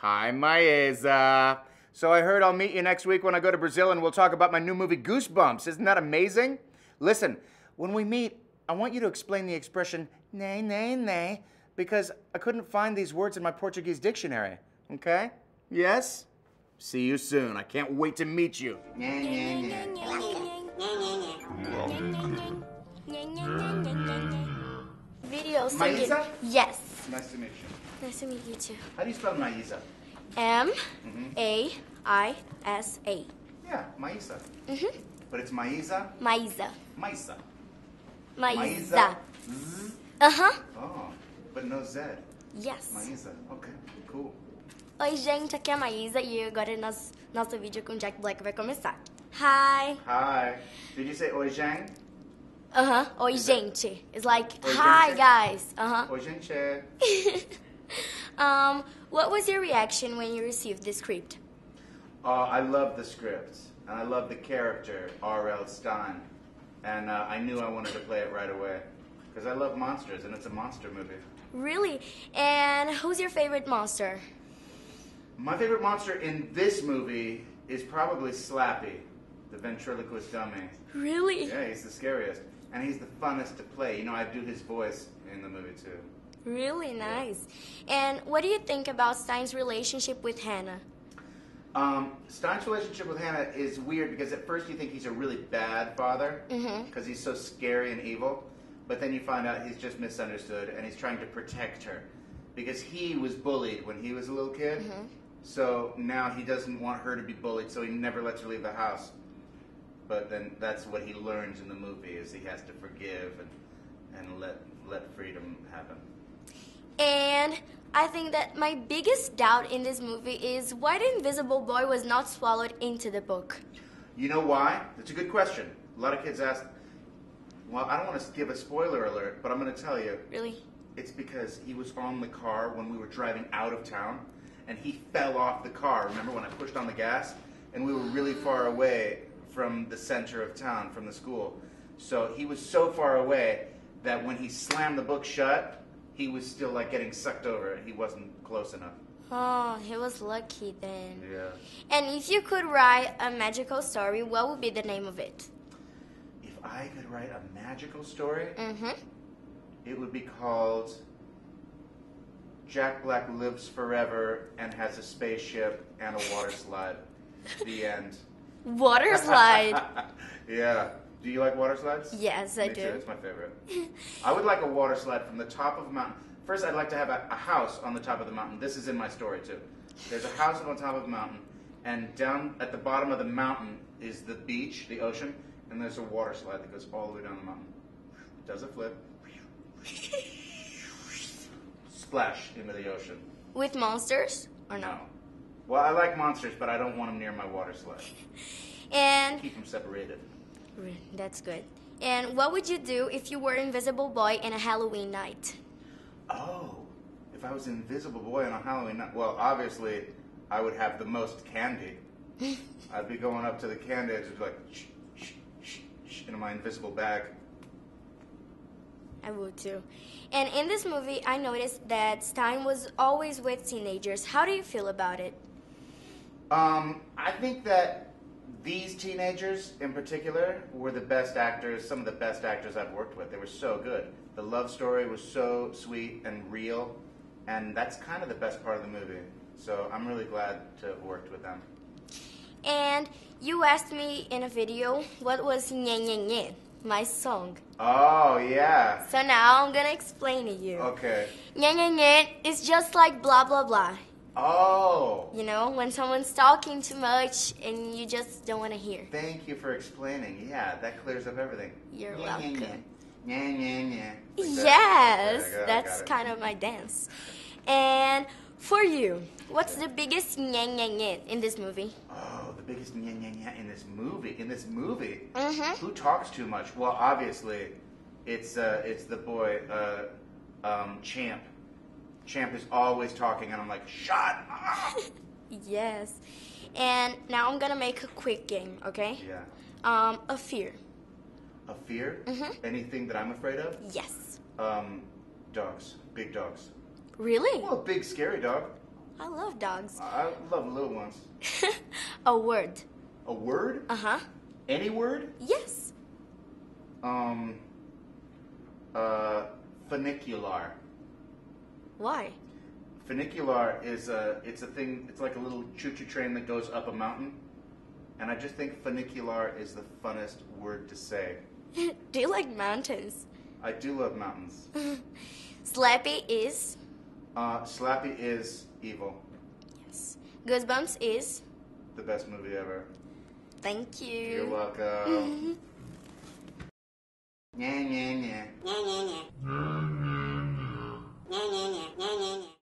Hi, Maisa. So I heard I'll meet you next week when I go to Brazil and we'll talk about my new movie Goosebumps. Isn't that amazing? Listen, when we meet, I want you to explain the expression NheNheNhem because I couldn't find these words in my Portuguese dictionary. Okay? Yes? See you soon. I can't wait to meet you. Video singing. Maisa? Yes. Nice to meet you. Nice to meet you too. How do you spell Maisa? M-A-I-S-A. Yeah, Maisa. But it's Maisa? Maisa. Maisa. Maisa. Z? Aham. Oh, but no Z. Yes. Maisa. Okay, cool. Oi, gente, aqui é a Maisa e agora nosso vídeo com o Jack Black vai começar. Hi. Hi. Did you say oi, Zhang? Oi, gente. It's like, Oi, hi, gente. guys. Oi, gente. What was your reaction when you received the script? I love the script, and I love the character, R.L. Stein. And I knew I wanted to play it right away. Because I love monsters, and it's a monster movie. Really? And who's your favorite monster? My favorite monster in this movie is probably Slappy, the ventriloquist dummy. Really? Yeah, he's the scariest. And he's the funnest to play. You know, I do his voice in the movie, too. Really nice. And what do you think about Stein's relationship with Hannah? Stein's relationship with Hannah is weird because at first you think he's a really bad father because he's so scary and evil, but then you find out he's just misunderstood and he's trying to protect her because he was bullied when he was a little kid, so now he doesn't want her to be bullied, so he never lets her leave the house. But then that's what he learns in the movie is he has to forgive and let freedom happen. And I think that my biggest doubt in this movie is why the invisible boy was not swallowed into the book. You know why? That's a good question. A lot of kids ask, well, I don't want to give a spoiler alert, but I'm going to tell you. Really? It's because he was on the car when we were driving out of town, and he fell off the car. Remember when I pushed on the gas? And we were really far away from the center of town, from the school. So he was so far away that when he slammed the book shut, he was still like getting sucked over. He wasn't close enough. Oh, he was lucky then. Yeah. And if you could write a magical story, what would be the name of it? If I could write a magical story, it would be called Jack Black Lives Forever and Has a Spaceship and a Water Slide. The end. Water slide. Yeah. Do you like water slides? Yes, I Me do. too. It's my favorite. I would like a water slide from the top of a mountain. First, I'd like to have a house on the top of the mountain. This is in my story, too. There's a house on top of the mountain, and down at the bottom of the mountain is the beach, the ocean, and there's a water slide that goes all the way down the mountain. Does a flip. Splash into the ocean. With monsters or no? No. Well, I like monsters, but I don't want them near my water slide. And Keep them separated. that's good. And what would you do if you were Invisible Boy in a Halloween night? Oh, if I was an invisible boy on a Halloween night, well, obviously, I would have the most candy. I'd be going up to the candy and just be like, shh, shh, shh, shh, into my invisible bag. I would too. And in this movie, I noticed that Stein was always with teenagers. How do you feel about it? I think that these teenagers, in particular, were the best actors, some of the best actors I've worked with. They were so good. The love story was so sweet and real, and that's kind of the best part of the movie. So I'm really glad to have worked with them. And you asked me in a video what was NheNheNhem, my song. Oh, yeah. So now I'm gonna explain to you. Okay. NheNheNhem is just like blah blah blah. Oh. You know, when someone's talking too much and you just don't want to hear. Thank you for explaining. Yeah, that clears up everything. You're Nya, welcome. nya, nya, nya, nya. Like that. Yes, Okay, I got it, that's kind of my dance. And for you, what's the biggest NheNheNhem in this movie? Oh, the biggest nya, nya, nya in this movie. In this movie? Mm-hmm. Who talks too much? Well, obviously, it's the boy, Champ. Champ is always talking, and I'm like, shut up! Yes. And now I'm gonna make a quick game, okay? Yeah. A fear. A fear? Anything that I'm afraid of? Yes. Dogs. Big dogs. Really? Well, a big scary dog. I love dogs. I love little ones. A word. A word? Uh-huh. Any word? Yes. Funicular. Why? Funicular is it's a thing, it's like a little choo-choo train that goes up a mountain. And I just think funicular is the funnest word to say. Do you like mountains? I do love mountains. Slappy is? Slappy is evil. Yes. Goosebumps is? The best movie ever. Thank you. You're welcome. NheNheNhem. NheNheNhem. NheNheNhem. NheNheNhem. NheNheNhem.